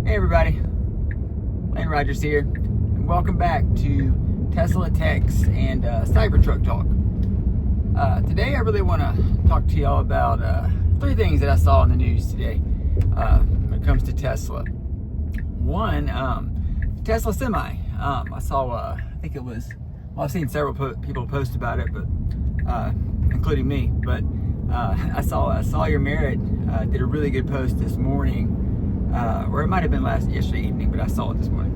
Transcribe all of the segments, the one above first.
Hey everybody, Lane Rogers here, and welcome back to TeslaTex and Cybertruck Talk. Today I really want to talk to y'all about three things that I saw in the news today when it comes to Tesla. One, Tesla Semi. I saw, I think it was, well, I've seen several people post about it, but including me, but I saw your Merritt did a really good post this morning. Or it might have been yesterday evening, but I saw it this morning,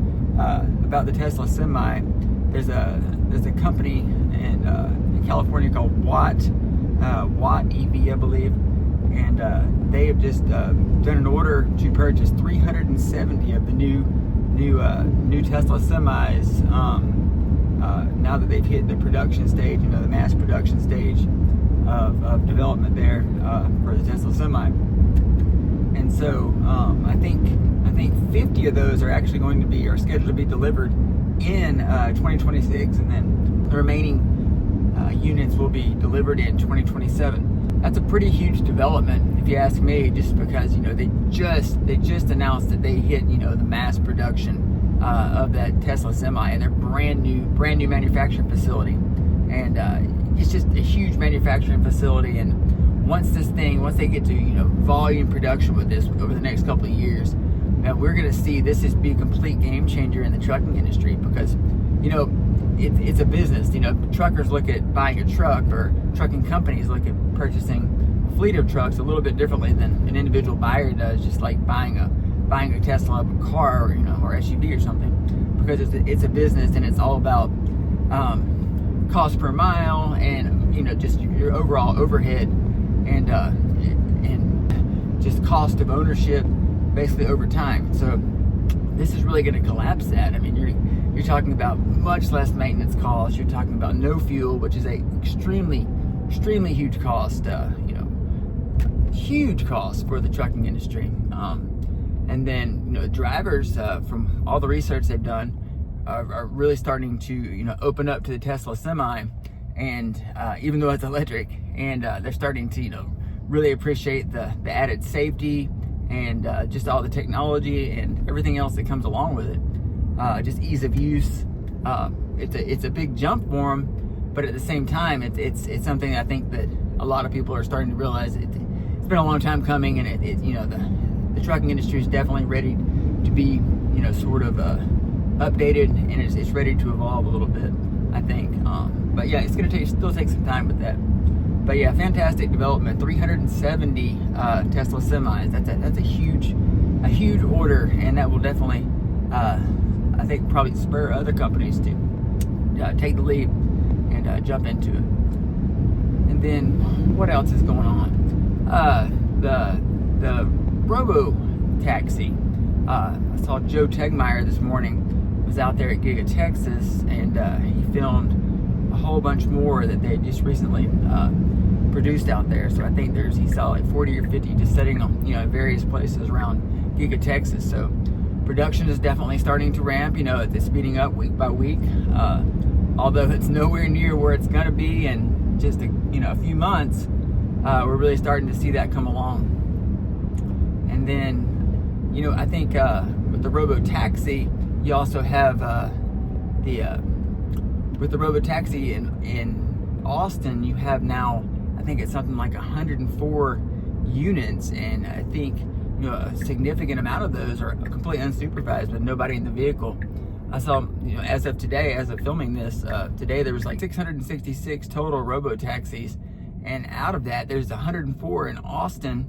about the Tesla Semi. There's a company in California called Watt EV, I believe, and they have just done an order to purchase 370 of the new Tesla Semis. Now that they've hit the production stage, the mass production stage of development there for the Tesla Semi. And so I think 50 of those are actually scheduled to be delivered in 2026, and then the remaining units will be delivered in 2027. That's a pretty huge development, if you ask me, just because they just announced that they hit the mass production of that Tesla Semi, and their brand new manufacturing facility, and it's just a huge manufacturing facility. And once they get to volume production with this over the next couple of years, we're going to see this be a complete game changer in the trucking industry, because it's a business. Truckers look at buying a truck, or trucking companies look at purchasing a fleet of trucks a little bit differently than an individual buyer does, just like buying a Tesla of a car, or SUV or something, because it's a business, and it's all about cost per mile, and just your overall overhead, and just cost of ownership basically over time. So this is really going to collapse that. I mean, you're talking about much less maintenance costs. You're talking about no fuel, which is a extremely huge cost. Huge cost for the trucking industry. And then drivers, from all the research they've done, are really starting to open up to the Tesla Semi, and even though it's electric, and they're starting to really appreciate the added safety, and just all the technology and everything else that comes along with it. Just ease of use. It's a big jump for them, but at the same time, it's something I think that a lot of people are starting to realize. It's been a long time coming, and the trucking industry is definitely ready to be sort of updated, and it's ready to evolve a little bit, I think. But yeah, it's going to still take some time with that. But yeah, fantastic development. 370 Tesla Semis. That's a huge order, and that will definitely, I think, probably spur other companies to take the lead and jump into it. And then what else is going on? The Robotaxi. I saw Joe Tegmeyer this morning was out there at Giga Texas, and he filmed a whole bunch more that they just recently produced out there. So I think he saw like 40 or 50 just sitting on various places around Giga Texas. So production is definitely starting to ramp. It's speeding up week by week, although it's nowhere near where it's going to be in just a few months. We're really starting to see that come along. And then I think with the Robotaxi, you also have with the Robotaxi in Austin, you have now, I think it's something like 104 units, and I think a significant amount of those are completely unsupervised with nobody in the vehicle. I saw, as of today, as of filming this, today there was like 666 total Robotaxis, and out of that there's 104 in Austin,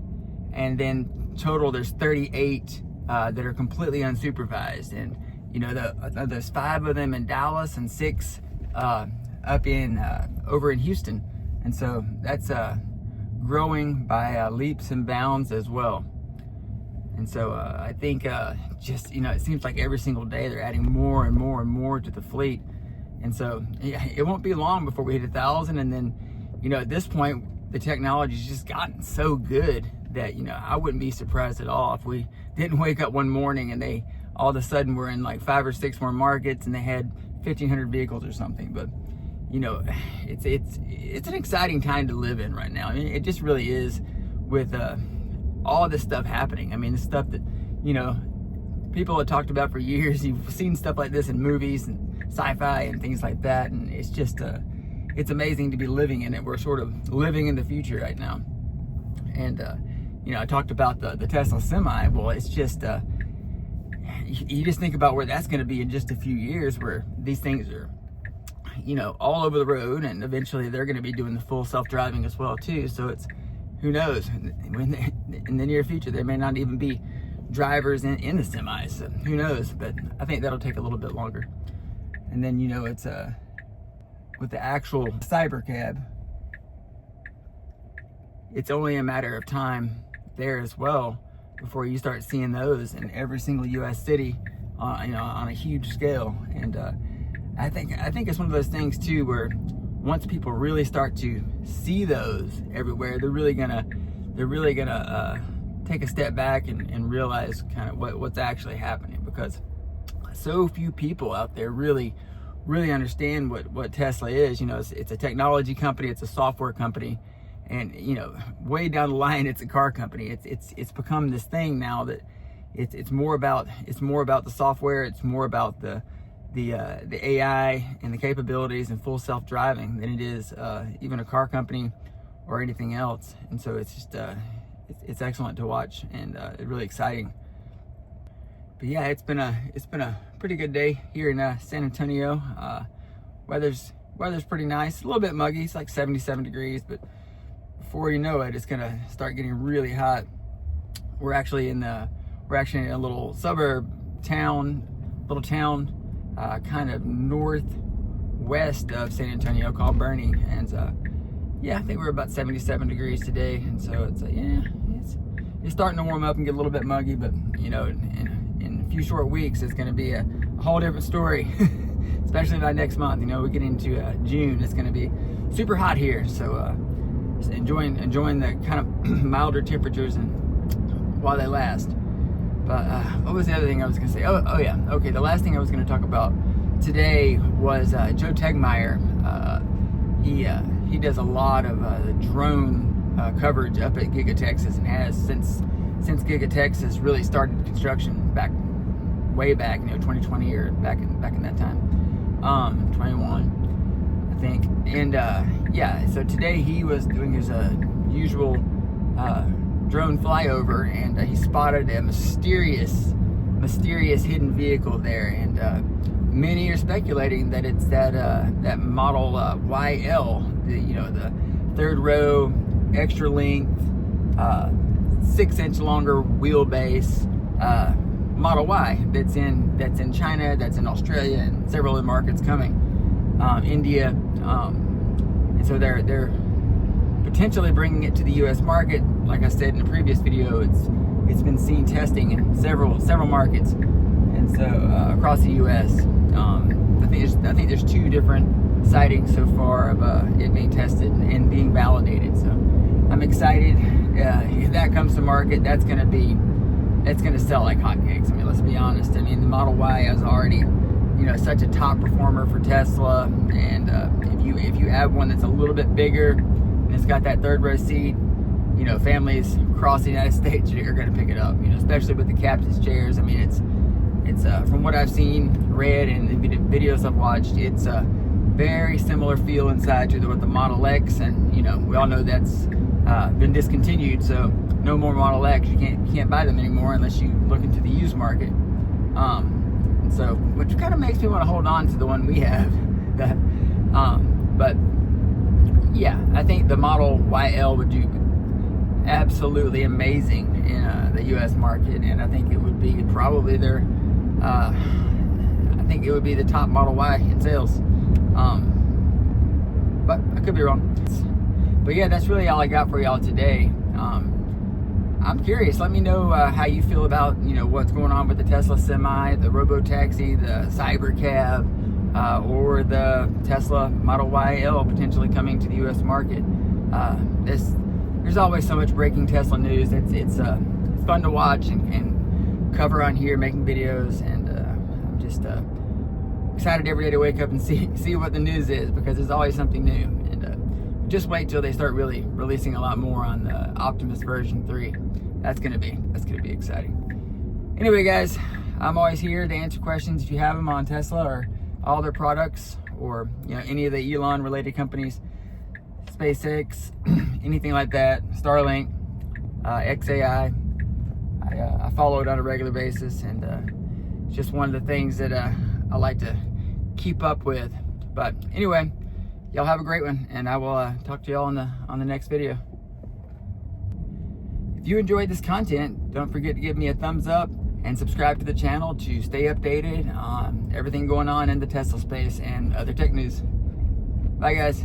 and then total there's 38 that are completely unsupervised, and there's 5 of them in Dallas and 6 up in over in Houston, and so that's growing by leaps and bounds as well. And so I think just it seems like every single day they're adding more and more and more to the fleet, and so yeah, it won't be long before we hit 1,000. And then at this point the technology's just gotten so good that I wouldn't be surprised at all if we didn't wake up one morning and they all of a sudden were in like 5 or 6 more markets and they had 1,500 vehicles or something. But it's an exciting time to live in right now. I mean, it just really is, with all this stuff happening. I mean, the stuff that people have talked about for years. You've seen stuff like this in movies and sci-fi and things like that, and it's just it's amazing to be living in it. We're sort of living in the future right now. And you know, I talked about the Tesla Semi. Well, it's just you just think about where that's going to be in just a few years, where these things are, you know, all over the road, and eventually they're going to be doing the full self-driving as well too. So it's, who knows, in the near future there may not even be drivers in the semis. So who knows? But I think that'll take a little bit longer. And then, you know, it's with the actual Cybercab, it's only a matter of time there as well before you start seeing those in every single U.S. city, you know, on a huge scale. And I think it's one of those things too, where once people really start to see those everywhere, they're really gonna take a step back and realize kind of what's actually happening, because so few people out there really understand what Tesla is. You know, it's a technology company, it's a software company. And, you know, way down the line, it's a car company. It's become this thing now that it's more about the software. It's more about the AI and the capabilities and full self-driving than it is even a car company or anything else. And so it's just it's excellent to watch, and really exciting. But yeah, it's been a pretty good day here in San Antonio. Weather's pretty nice. A little bit muggy. It's like 77 degrees, but before you know it, it's gonna start getting really hot. We're actually in a little suburb town, kind of northwest of San Antonio called Bernie, and yeah, I think we're about 77 degrees today, and so it's it's starting to warm up and get a little bit muggy, but you know, in a few short weeks, it's gonna be a whole different story. Especially by next month. You know, we get into June, it's gonna be super hot here, so enjoying the kind of milder temperatures and while they last. But what was the other thing I was gonna say? Oh yeah, okay, the last thing I was gonna talk about today was Joe Tegmeyer. He does a lot of the drone coverage up at Giga Texas, and has since Giga Texas really started construction way back, you know, 2020 or back in that time, 21 I think. And yeah, so today he was doing his usual drone flyover, and he spotted a mysterious hidden vehicle there, and many are speculating that it's that model YL, the third row, extra length, 6-inch longer wheelbase Model Y that's in China, that's in Australia, and several other markets coming, India, and so they're potentially bringing it to the U.S. market. Like I said in a previous video, it's been seen testing in several markets, and so across the U.S. I think there's 2 different sightings so far of it being tested and being validated. So I'm excited. If that comes to market, that's going to sell like hotcakes. I mean, let's be honest. I mean, the Model Y is already, you know, such a top performer for Tesla, and if you have one that's a little bit bigger and it's got that third row seat, you know, families across the United States are going to pick it up. You know, especially with the captain's chairs. I mean, it's from what I've seen, read, and the videos I've watched, it's a very similar feel inside to what the Model X, and you know, we all know that's been discontinued, so no more Model X. You can't buy them anymore unless you look into the used market. And so, which kind of makes me want to hold on to the one we have. That, but yeah, I think the Model YL would do absolutely amazing in the U.S. market, and I think it would be probably their. I think it would be the top Model Y in sales. But I could be wrong. But yeah, that's really all I got for y'all today. I'm curious. Let me know how you feel about, you know, what's going on with the Tesla Semi, the Robotaxi, the Cybercab, or the Tesla Model YL potentially coming to the U.S. market. There's always so much breaking Tesla news. It's fun to watch and cover on here, making videos, and I'm just excited every day to wake up and see what the news is, because there's always something new. And just wait till they start really releasing a lot more on the Optimus version 3. That's gonna be exciting. Anyway, guys, I'm always here to answer questions if you have them on Tesla or all their products, or any of the Elon related companies, SpaceX, anything like that, Starlink, XAI. I follow it on a regular basis, and it's just one of the things that I like to keep up with. But anyway, y'all have a great one, and I will talk to y'all on the next video. If you enjoyed this content, don't forget to give me a thumbs up and subscribe to the channel to stay updated on everything going on in the Tesla space and other tech news. Bye guys.